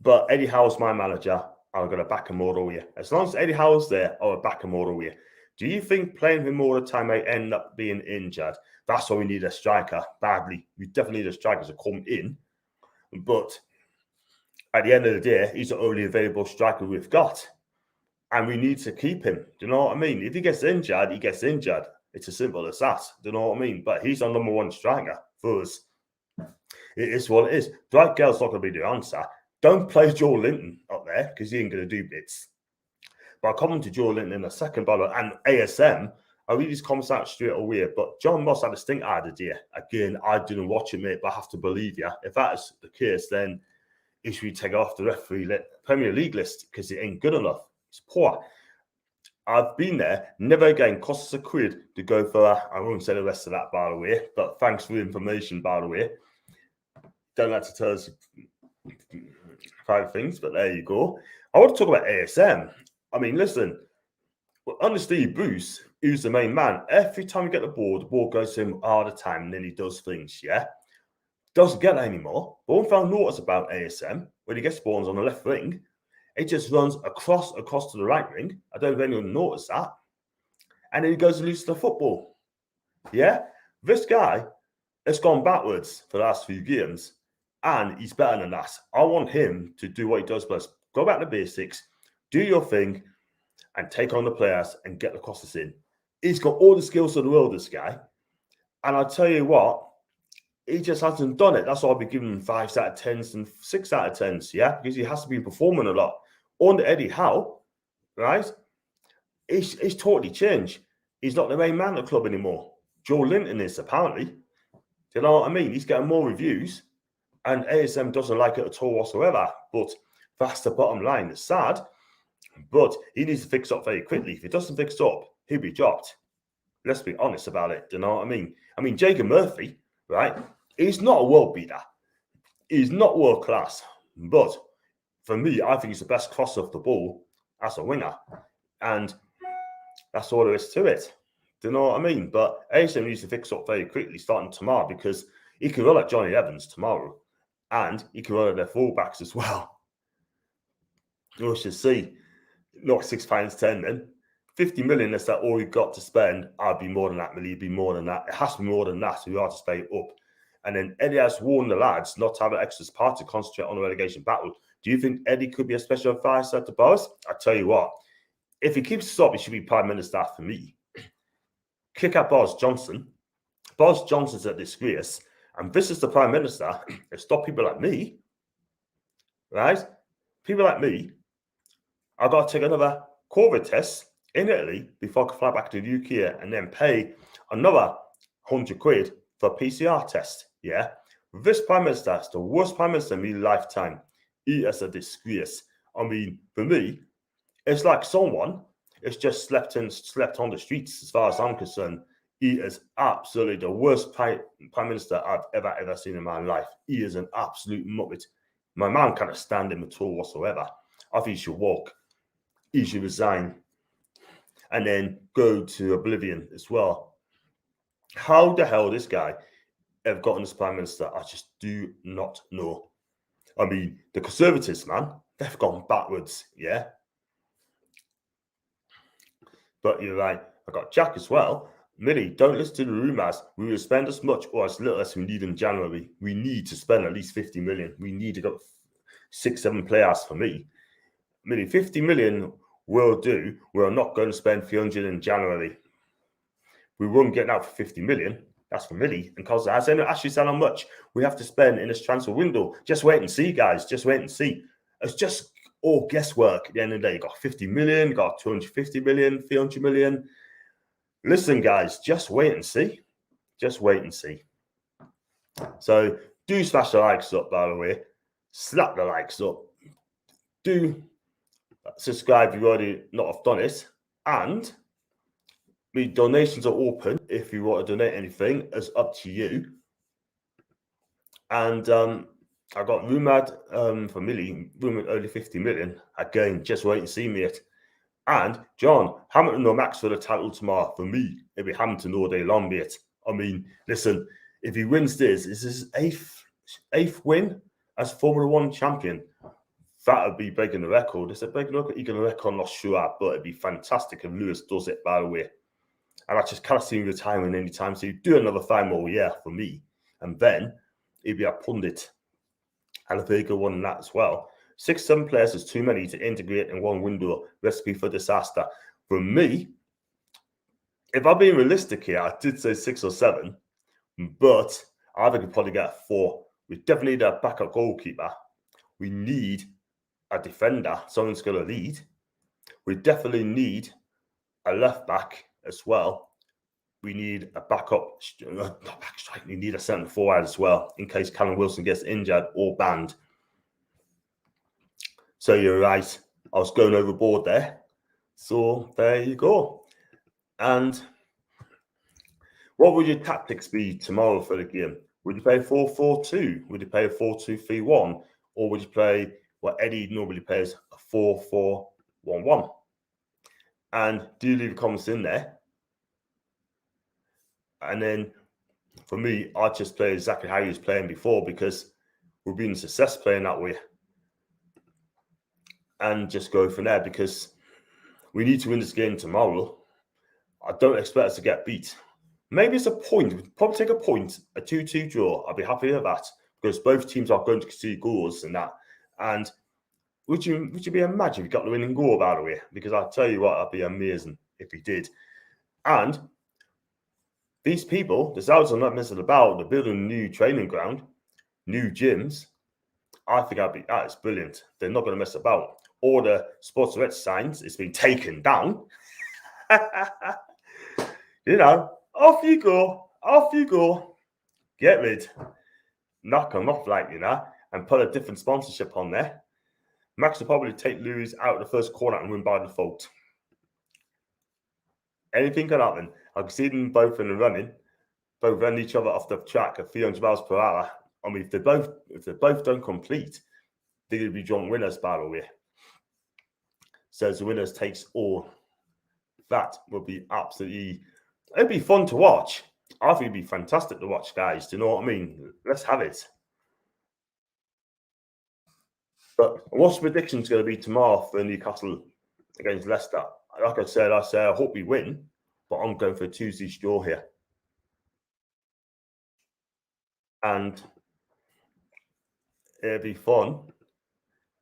But Eddie Howe's my manager. I'm going to back him all the way. As long as Eddie Howe's there, I'll back him all the way. Do you think playing him all the time may end up being injured? That's why we need a striker badly. We definitely need a striker to come in. But at the end of the day, he's the only available striker we've got. And we need to keep him. Do you know what I mean? If he gets injured, he gets injured. It's as simple as that. Do you know what I mean? But he's our number one striker for us. It is what it is. Dwight Gale's not going to be the answer. Don't play Joe Linton up there because he ain't going to do bits. But I'll come to Joe Linton in a second, by the way. And ASM, I'll read his comments out straight away. But John Moss had a stink eye today. Again, I didn't watch it, mate, but I have to believe you. If that is the case, then he should take off the referee Premier League list because it ain't good enough. It's poor. I've been there. Never again. Costs us £1 to go for I won't say the rest of that, by the way. But thanks for the information, by the way. Don't like to tell us 5 things, but there you go. I want to talk about ASM. I mean, listen. Under Steve Bruce, who's the main man, every time you get the ball goes to him all the time, and then he does things, yeah? Doesn't get that anymore. But one thing I notice about ASM, when he gets balls on the left wing, it just runs across to the right wing. I don't know if anyone noticed that. And then he goes and loses the football. Yeah? This guy has gone backwards for the last few games, and he's better than that. I want him to do what he does best. Go back to basics, do your thing, and take on the players and get the crosses in. He's got all the skills of the world, this guy. And I'll tell you what, he just hasn't done it. That's why I'll be giving him 5 out of 10s and 6 out of 10s, yeah? Because he has to be performing a lot. Under Eddie Howe, right? He's totally changed. He's not the main man at the club anymore. Joe Linton is, apparently. Do you know what I mean? He's getting more reviews, and ASM doesn't like it at all whatsoever. But that's the bottom line. It's sad, but he needs to fix up very quickly. If he doesn't fix up, he'll be dropped. Let's be honest about it. Do you know what I mean? I mean, Jacob Murphy, right? He's not a world beater. He's not world class, but for me, I think he's the best crosser of the ball as a winger. And that's all there is to it. Do you know what I mean? But ASM needs to fix up very quickly starting tomorrow because he can run at Johnny Evans tomorrow. And he can run at their fullbacks as well. We should see. Not £6.10 then. 50 million, is that all we've got to spend? I'd be more than that, Millie. It'd be more than that. It has to be more than that. So we have to stay up. And then Eddie has warned the lads not to have an extra part to concentrate on the relegation battle. Do you think Eddie could be a special advisor to Boris? I tell you what, if he keeps us up, he should be Prime Minister for me. Kick out Boris Johnson. Boris Johnson's a disgrace. And this is the Prime Minister. It stop people like me, right? People like me, I've got to take another COVID test in Italy before I can fly back to the UK and then pay another £100 for a PCR test. Yeah, this Prime Minister is the worst Prime Minister in my lifetime. He is a disgrace. I mean, for me, it's like someone has just slept on the streets. As far as I'm concerned, he is absolutely the worst Prime Minister I've ever seen in my life. He is an absolute muppet. My man can't stand him at all whatsoever. I think he should walk. He should resign and then go to oblivion as well. How the hell this guy have gotten as Prime Minister, I just do not know. I mean, the Conservatives, man, they've gone backwards, yeah? But you're right. I got Jack as well. Millie, don't listen to the rumours. We will spend as much or as little as we need in January. We need to spend at least 50 million. We need to go 6-7 players for me. Millie, 50 million will do. We're not going to spend 300 in January. we won't get out for 50 million. That's for Millie and Cosner. I said, no, actually, said how much we have to spend in this transfer window. Just wait and see, guys. Just wait and see. It's just all guesswork at the end of the day. You got 50 million, you got 250 million, 300 million. Listen, guys, just wait and see. Just wait and see. So do smash the likes up, by the way. Slap the likes up. Do subscribe if you've already not have done it. And the donations are open. If you want to donate anything, it's up to you. And I got rumored for Millie, rumored only 50 million. Again, just wait and see, mate. And John, Hamilton or Max for the title tomorrow. For me, it'll be Hamilton all day long, mate. I mean, listen, if he wins this is his eighth win as Formula One champion. That would be breaking the record. It's a breaking the record. He can record, I'm not sure, but it'd be fantastic if Lewis does it, by the way. And I just can't see him retiring anytime. So you do another 5 more year for me. And then he'd be a pundit. And a very good one in that as well. 6, 7 players is too many to integrate in one window. Recipe for disaster. For me, if I'm being realistic here, I did say 6 or 7, but I think we probably get 4. We definitely need a backup goalkeeper. We need a defender, someone's going to lead. We definitely need a left back as well. We need a backup, not back strike. We need a centre forward as well in case Callum Wilson gets injured or banned. So you're right. I was going overboard there. So there you go. And what would your tactics be tomorrow for the game? Would you play 4-4-2? Would you play a 4-2-3-1? Or would you play what Eddie normally plays, a 4-4-1-1? And do leave comments in there. And then for me, I just play exactly how he was playing before because we've been a success playing that way. And just go from there because we need to win this game tomorrow. I don't expect us to get beat. Maybe it's a point. We'd probably take a point, a 2-2 draw. I'd be happy with that because both teams are going to concede goals and that. And would you be imagine if you got the winning goal, by the way? Because I'll tell you what, that'd be amazing if we did. And these people, the Saudis are not messing about. They're building a new training ground, new gyms. I think that is brilliant. They're not going to mess about. All the Sports Direct signs, it's been taken down. You know, off you go. Off you go. Get rid. Knock them off, like, you know, and put a different sponsorship on there. Max will probably take Lewis out of the first corner and win by default. Anything can happen. I can see them both in the running, both run each other off the track at 300 miles per hour. I mean, if they both don't complete, they're going to be joint winners, by the way. So as the winners takes all. That would be absolutely, it'd be fun to watch. I think it'd be fantastic to watch, guys. Do you know what I mean? Let's have it. But what's the prediction's going to be tomorrow for Newcastle against Leicester? Like I said, I hope we win, but I'm going for a Tuesday draw here. And it'll be fun.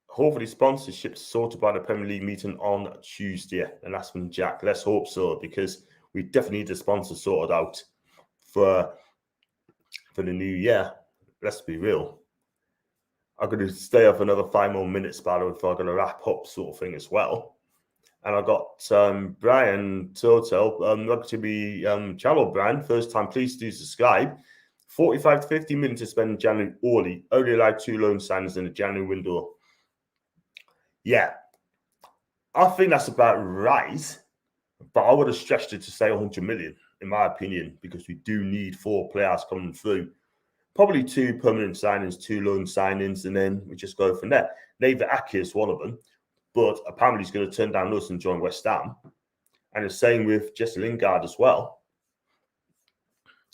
Hopefully sponsorship's sorted by the Premier League meeting on Tuesday. And that's from Jack. Let's hope so, because we definitely need the sponsor sorted out for the new year. Let's be real. I'm going to stay up another 5 more minutes, by the way, before I'm going to wrap up sort of thing as well. And I got Brian Total, lucky to be channel Brian. First time, please do subscribe. 45 to 50 million to spend in January only allowed 2 loan signings in the January window. Yeah, I think that's about right, but I would have stretched it to say 100 million, in my opinion, because we do need 4 players coming through. Probably 2 permanent signings, 2 loan signings, and then we just go from there. David Aki is one of them, but apparently he's going to turn down us and join West Ham. And the same with Jesse Lingard as well.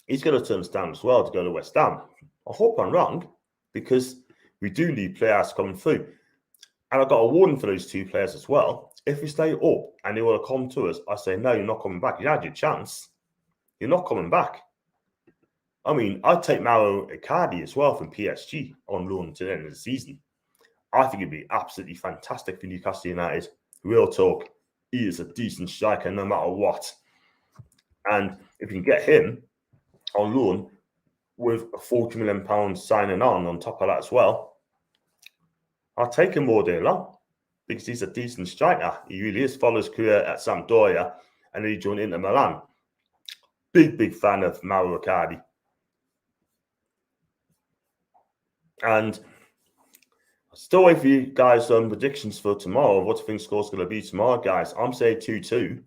He's going to turn us down as well to go to West Ham. I hope I'm wrong, because we do need players coming through. And I've got a warning for those 2 players as well. If we stay up and they want to come to us, I say, no, you're not coming back. You had your chance. You're not coming back. I mean, I'd take Mauro Icardi as well from PSG on loan to the end of the season. I think it'd be absolutely fantastic for Newcastle United. Real talk. He is a decent striker no matter what. And if you get him on loan with a £40 million signing on top of that as well, I'll take him all day long because he's a decent striker. He really is. Followed his career at Sampdoria and then he joined Inter Milan. Big fan of Mauro Icardi. And still wait for you guys on predictions for tomorrow. What do you think score's going to be tomorrow, guys? I'm saying 2-2.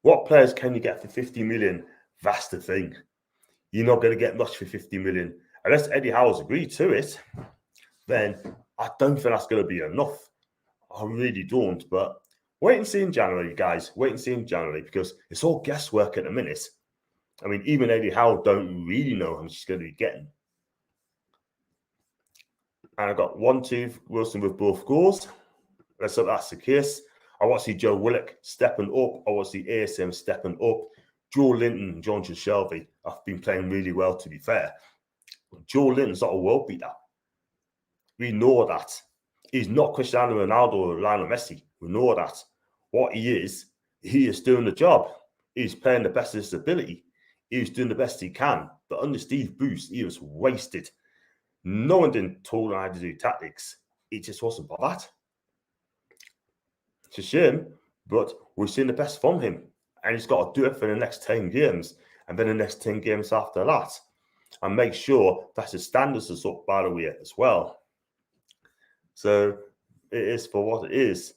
What players can you get for 50 million? That's the thing. You're not going to get much for 50 million. Unless Eddie Howe's agreed to it, then I don't think that's going to be enough. I really don't. But wait and see in January, guys. Wait and see in January because it's all guesswork at the minute. I mean, even Eddie Howe don't really know how much he's going to be getting. And I got 1-2 Wilson with both goals. Let's hope that's the case. I want to see Joe Willock stepping up. I want to see ASM stepping up. Joe Linton, John Shelby have been playing really well, to be fair. Joe Linton's not a world beater. We know that. He's not Cristiano Ronaldo or Lionel Messi. We know that. What he is doing the job. He's playing the best of his ability. He's doing the best he can. But under Steve Bruce, he was wasted. No one didn't told him how to do tactics. He just wasn't bothered. It's a shame, but we've seen the best from him. And he's got to do it for the next 10 games. And then the next 10 games after that. And make sure that his standards is up, by the way, as well. So it is for what it is.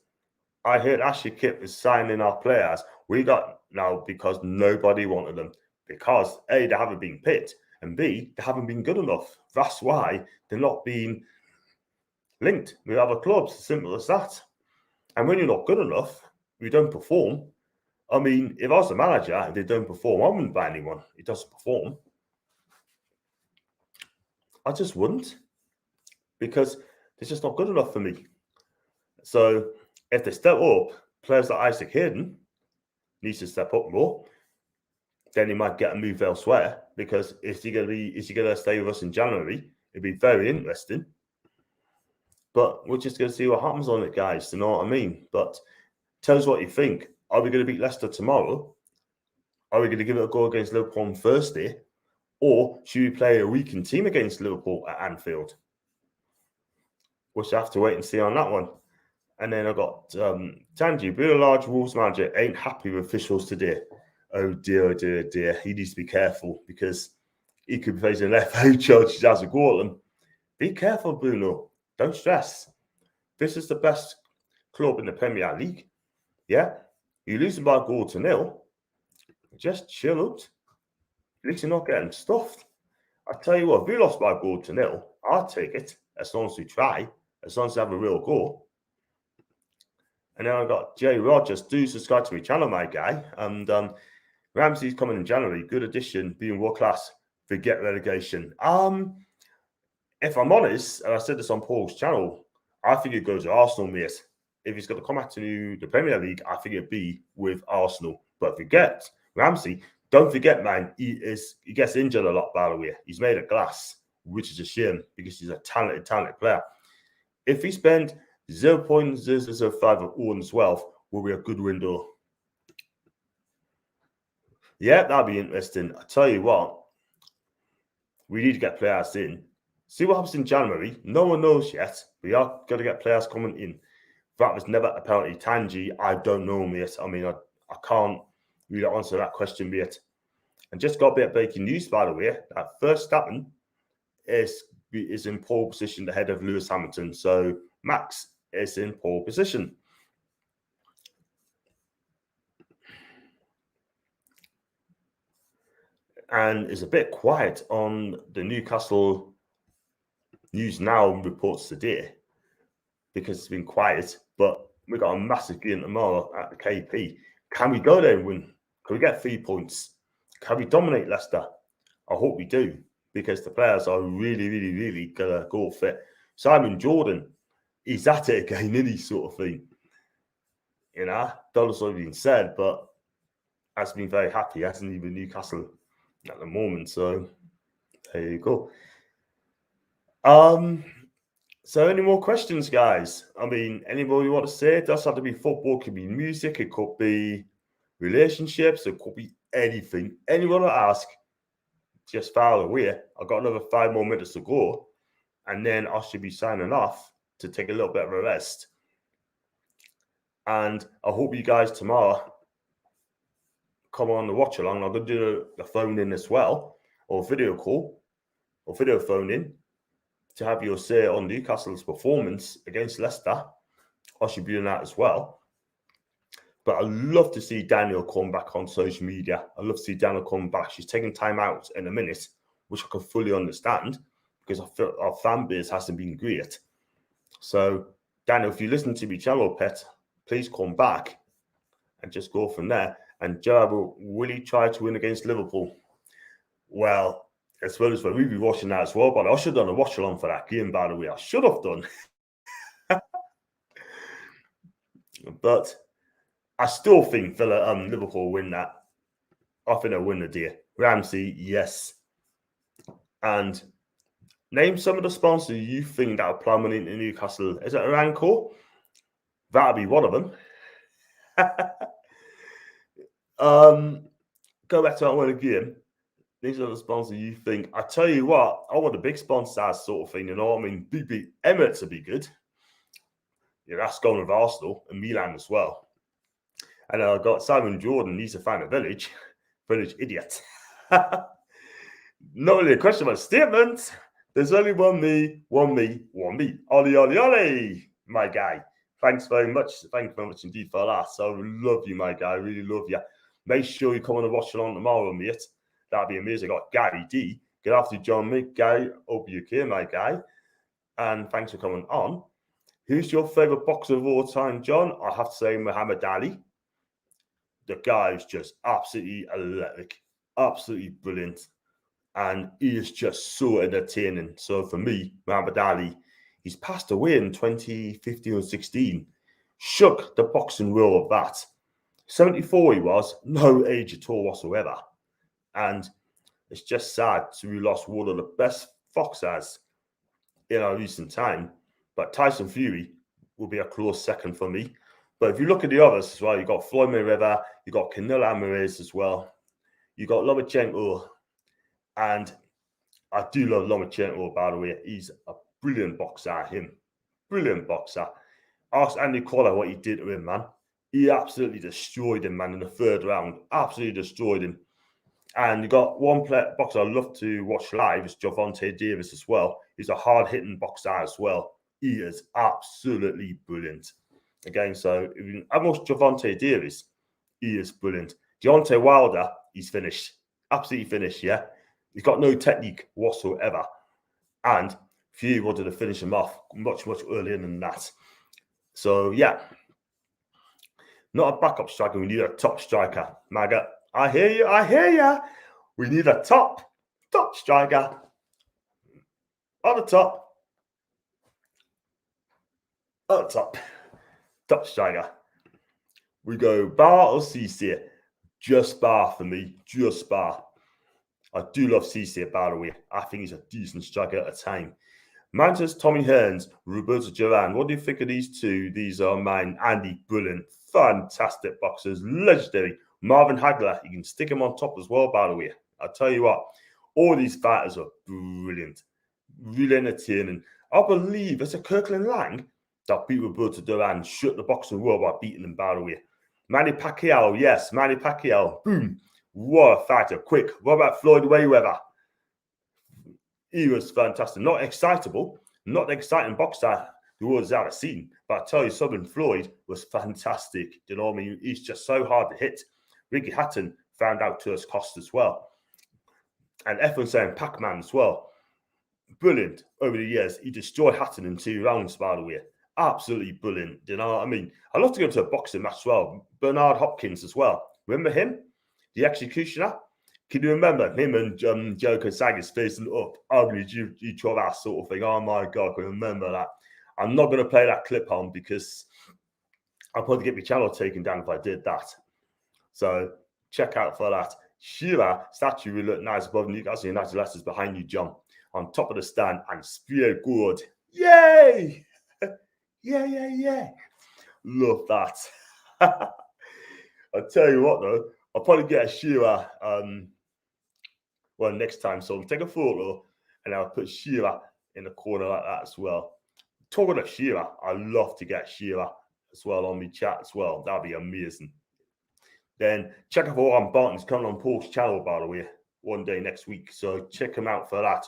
I heard Ashley Kipp is signing our players. We got now because nobody wanted them. Because A, they haven't been picked. And B, they haven't been good enough. That's why they're not being linked with other clubs. Simple as that. And when you're not good enough, you don't perform. I mean, if I was a manager and they don't perform, I wouldn't buy anyone. He doesn't perform. I just wouldn't. Because it's just not good enough for me. So if they step up, players like Isaac Hayden needs to step up more. Then he might get a move elsewhere. Because is he gonna stay with us in January? It'd be very interesting. But we're just gonna see what happens on it, guys. You know what I mean? But tell us what you think. Are we going to beat Leicester tomorrow? Are we going to give it a go against Liverpool on Thursday? Or should we play a weakened team against Liverpool at Anfield? We'll have to wait and see on that one. And then I got Tanji, being a large Wolves manager, ain't happy with officials today. Oh dear, dear. He needs to be careful because he could be facing an FA judge as a goal at them. Be careful, Bruno. Don't stress. This is the best club in the Premier League. Yeah? You're losing by a goal to nil. Just chill out. At least you're not getting stuffed. I tell you what, if we lost by a goal to nil, I'll take it as long as we try, as long as we have a real goal. And then I got Jay Rogers. Do subscribe to my channel, my guy. And Ramsey's coming in January. Good addition, being world class. Forget relegation. If I'm honest, and I said this on Paul's channel, I think it goes to Arsenal, mate. If he's going to come back to the Premier League, I think it'd be with Arsenal. But forget Ramsey. Don't forget, man, he gets injured a lot, by the way. He's made of glass, which is a shame because he's a talented player. If he spent 0.005 of Owen's wealth, will be a good window. Yeah, that'd be interesting. I tell you what, we need to get players in. See what happens in January. No one knows yet. We are going to get players coming in. That was never a penalty. Tangi, I don't know, mate. I mean, I can't really answer that question, mate. And just got a bit of breaking news, by the way. That Verstappen is in pole position ahead of Lewis Hamilton. So Max is in pole position. And it's a bit quiet on the Newcastle News Now reports today because it's been quiet. But we got a massive game tomorrow at the KP. Can we go there and win? Can we get 3 points? Can we dominate Leicester? I hope we do because the players are really gonna go fit. Simon Jordan, he's at it again, isn't he, sort of thing. You know, don't know what's been said, but has been very happy, hasn't he, with Newcastle at the moment? So there you go. So any more questions, guys? I mean, anybody want to say? It does have to be football, it could be music, it could be relationships, it could be anything anyone will ask, just fire away. I've got another 5 more minutes to go, and then I should be signing off to take a little bit of a rest. And I hope you guys tomorrow come on the watch along. I'm going to do a phone in as well, or video call, or video phone in to have your say on Newcastle's performance against Leicester. I should be doing that as well. But I'd love to see Daniel come back on social media. I'd love to see Daniel come back. She's taking time out in a minute, which I can fully understand because I feel our fan base hasn't been great. So, Daniel, if you listen to me channel, pet, please come back and just go from there. And Gerard, will he try to win against Liverpool? Well, as well as we'll be watching that as well, but I should have done a watch along for that game, by the way. I should have done. But I still think Liverpool win that. I think they'll win the day. Ramsey, yes. And name some of the sponsors you think that are plumbing into Newcastle. Is it Aramco? That'll be one of them. Go back to that one again. These are the sponsors you think. I tell you what, I want a big sponsor sort of thing, you know what I mean? Big Emirates would be good. Yeah, that's going with Arsenal and Milan as well. And I've got Simon Jordan. He's a fan of Village idiot. Not really a question, but a statement. There's only one me. Ollie, ollie, ollie. My guy. Thanks very much. Thank you very much indeed for that. So I love you, my guy. I really love you. Make sure you come on and watch along tomorrow, mate. That'd be amazing. I got Gary D. Good afternoon, John Mick. Guy, hope you're okay, my guy. And thanks for coming on. Who's your favourite boxer of all time, John? I have to say Muhammad Ali. The guy is just absolutely electric, absolutely brilliant. And he is just so entertaining. So for me, Muhammad Ali, he's passed away in 2015 or 16. Shook the boxing world of that. 74 he was, no age at all whatsoever. And it's just sad to we lost one of the best boxers in our recent time. But Tyson Fury will be a close second for me. But if you look at the others as well, you got Floyd Mayweather, you got Canelo Alvarez as well, you got Lomachenko, and I do love Lomachenko, by the way. He's a brilliant boxer, brilliant boxer. Ask Andy Collar what he did to him, man. He absolutely destroyed him, man, in the 3rd round. Absolutely destroyed him. And you got one boxer I love to watch live is Gervonta Davis as well. He's a hard-hitting boxer as well. He is absolutely brilliant. Again, so I watch Gervonta Davis. He is brilliant. Deontay Wilder, he's finished. Absolutely finished, yeah. He's got no technique whatsoever. And Fury wanted to finish him off much, much earlier than that. So, yeah. Not a backup striker. We need a top striker. Maggot, I hear you. I hear you. We need a top striker. On the top. Up top. Top striker. We go Bar or Cisse. Just Bar for me. Just Bar. I do love Cisse, by the way. I think he's a decent striker at a time. Mantis, Tommy Hearns, Roberto Duran. What do you think of these two? These are mine. Andy, brilliant. Fantastic boxers. Legendary. Marvin Hagler. You can stick him on top as well, by the way. I'll tell you what. All these fighters are brilliant. Really entertaining. I believe it's a Kirkland Lang that beat Roberto Duran, shut the boxing world by beating him, by the way. Manny Pacquiao, yes, Manny Pacquiao. Boom. What a fighter. Quick. What about Floyd Mayweather? He was fantastic. Not excitable. Not the exciting boxer the world's ever seen. But I tell you something, Floyd was fantastic. You know what I mean? He's just so hard to hit. Ricky Hatton found out to his cost as well. And everyone's saying Pac-Man as well. Brilliant. Over the years, he destroyed Hatton in 2 rounds, by the way. Absolutely brilliant. You know what I mean? I'd love to go to a boxing match as well. Bernard Hopkins as well. Remember him? The executioner? Can you remember him and Joe Gonzalez facing up, arguing each other, that sort of thing? Oh my God, I can remember that. I'm not going to play that clip on because I'll probably get my channel taken down if I did that. So check out for that. Sheila statue will look nice above Newcastle United letters behind you, John. On top of the stand and spear good. Yay! Yeah. Love that. I tell you what, though, I'll probably get a Shearer next time. So I'll take a photo and I'll put Shearer in the corner like that as well. Talking of Shearer, I'd love to get Shearer as well on my chat as well. That'd be amazing. Then check out for Warren Barton's coming on Paul's channel, by the way, one day next week. So check him out for that.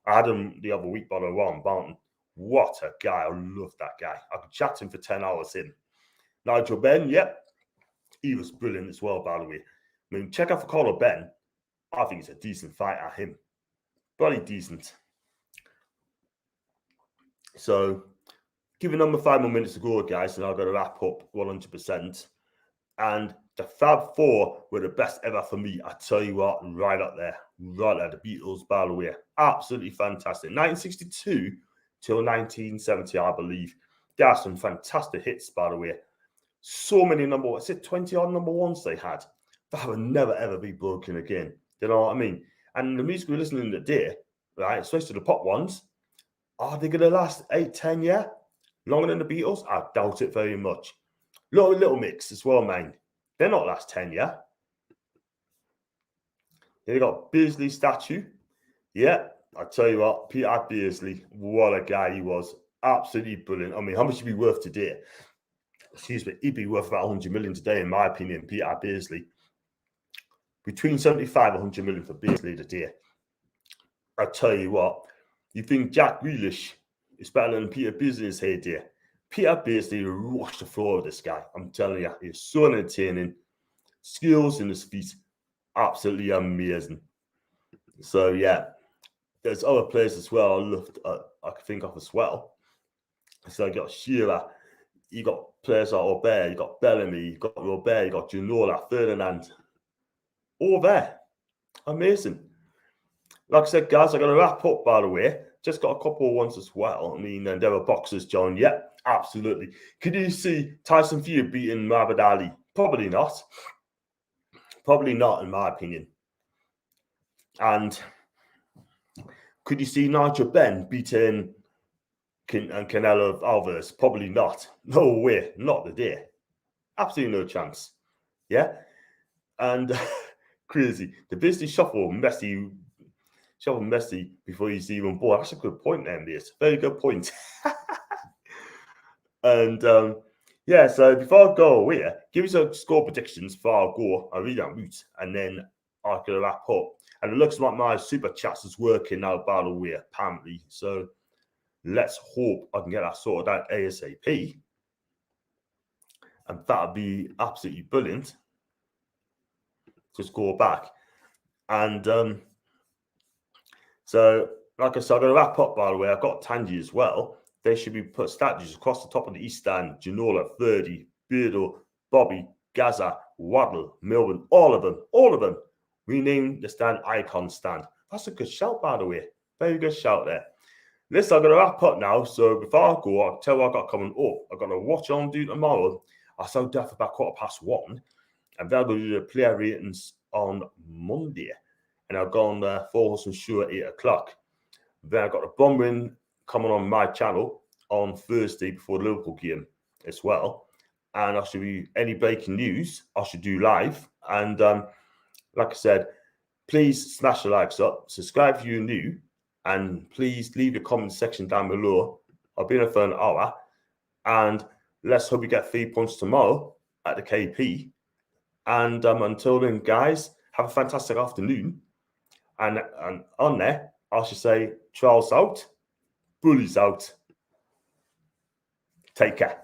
I had him the other week, by the way, Warren Barton. What a guy. I love that guy. I could chat to him for 10 hours in. Nigel Benn, yep. He was brilliant as well, by the way. I mean, check out for Conor Benn. I think he's a decent fighter, him. Bloody decent. So, giving number 5 more minutes to go, guys, and I've got to wrap up 100%. And the Fab Four were the best ever for me. I tell you what, right up there. Right at the Beatles, by the way. Absolutely fantastic. 1962 till 1970, I believe. There are some fantastic hits, by the way. So many 20-odd number ones they had. That would never, ever be broken again. You know what I mean? And the music we're listening to today, right, especially the pop ones, are they going to last 8, 10 years? Longer than the Beatles? I doubt it very much. Little Mix as well, man. They're not last 10 years. They got Beardsley statue. Yeah, I tell you what, Peter Beardsley, what a guy he was. Absolutely brilliant. I mean, how much would he be worth today? Excuse me, he'd be worth about 100 million today, in my opinion, Peter Beardsley. Between 75 and 100 million for Beardsley today. I tell you what, you think Jack Grealish is better than Peter Beardsley's heyday? Peter Beardsley washed the floor of this guy. I'm telling you, he's so entertaining. Skills in his feet, absolutely amazing. So yeah, there's other players as well I could think of as well. So you got Shearer, you got players like Aubert, you got Bellamy, you got Robert, you got Ginola, Ferdinand. All there. Amazing. Like I said, guys, I got to wrap up, by the way. Just got a couple of ones as well. I mean, and there were boxers, John. Yeah, absolutely. Could you see Tyson Fury beating Muhammad Ali? Probably not. Probably not, in my opinion. And could you see Nigel Benn beating Canelo Alvarez? Probably not. No way. Not today. Absolutely no chance. Yeah? And crazy. The Beardsley shuffle Messi before he's even born. That's a good point, MBS. Very good point. And yeah, so before I go away, give me some score predictions before I go. I read that route, and then I can wrap up. And it looks like my super chats is working now, by the way, apparently. So let's hope I can get that sorted out ASAP. And that'd be absolutely brilliant. Just go back. And so, like I said, I'm going to wrap up, by the way. I've got Tangi as well. They should be put statues across the top of the East Stand. Ginola, Ferdy, Beardo, Bobby, Gaza, Waddle, Melbourne, all of them. Rename the stand Icon Stand. That's a good shout, by the way. Very good shout there. Listen, I'm going to wrap up now. So before I go, I'll tell you what I've got coming up. I've got to watch on do tomorrow. I'll sound deaf about 1:15. And then I'll go do the player ratings on Monday. And I'll go on the 4 Horsemen show at 8 o'clock. Then I've got a bomb win coming on my channel on Thursday before the Liverpool game as well. And I should be any breaking news, I should do live. And like I said, please smash the likes up, subscribe if you're new, and please leave your comment section down below. I'll be in for an hour. And let's hope we get 3 points tomorrow at the KP. And until then, guys, have a fantastic afternoon. And on there, I should say, Charles out, Bullies out. Take care.